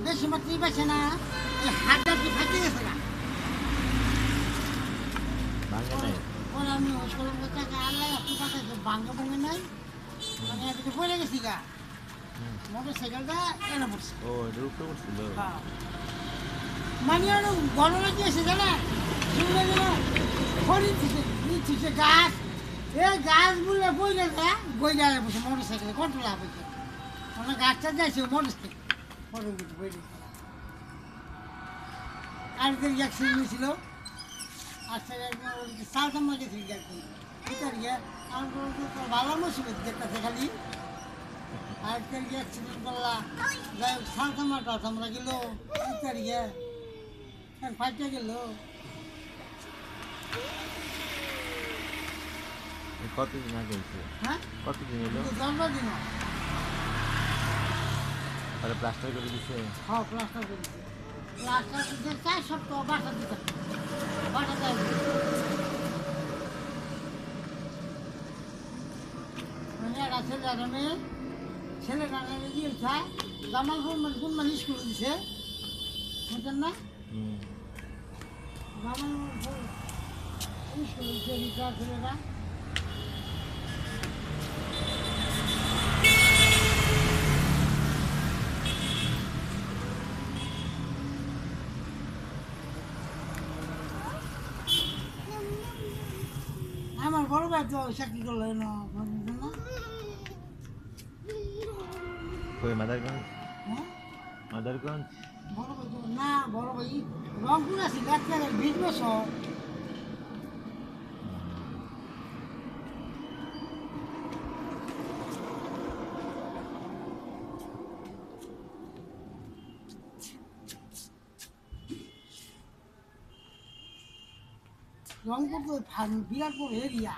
বেশি মাত্রায় বেছে না এই হাতটা কি ফাটিয়ে গেছে না ওরা আমি ওষুধের কথা আল্লাহ একটু কথা ভাঙ্গা ভঙ্গে নাই মানে এদিকে পড়ে গেছি গা মোটর সাইকেলটা এনে পড়ছে ও রূপে পড়ছিল মানে আরো গরম লাগিয়েছে জানা শুনলে যেন খড়ি দিচ্ছে গাছ এই গাছগুলো বই গেছে বই গেলে বসে মোটর সাইকেলে কন্ট্রোল হয়েছে মানে গাছটা যাইছে মোটর সাইকেল ফটো বই আর অ্যাক্সিডেন্ট হয়েছিল আচ্ছা সাউথ আমরা গেছি ভালো মুসিবত দেখতেছে খালি আর অ্যাক্সিডেন্ট করলা যাই হোক সাউথ আমরা গেল তারিখে ফাইটে গেল কতদিন আগে হয়েছে হ্যাঁ কতদিন এলো 10 দিন তাহলে প্লাস্টার করে দিছে হ্যাঁ প্লাস্টার করে দিচ্ছে প্লাস্টার দিতে 4 সপ্তাহ বাসা দিতে বাসা যায় মানে একটা ছেলে আর মেয়ে ছেলেটা দিয়েছে জামালপুর কোন মানে স্কুল দিছে বুঝছেন না জামালপুর স্কুল দিছে ছেলেটা আমার বড় ভাই তো চাকরি করলো না কই মাদারগঞ্জ হ্যাঁ মাদারগঞ্জ বড় ভাই তো না বড় ভাই রংপুর আছে ডাক্তারের 20 বছর রংপুর তো বিরাট বড় এরিয়া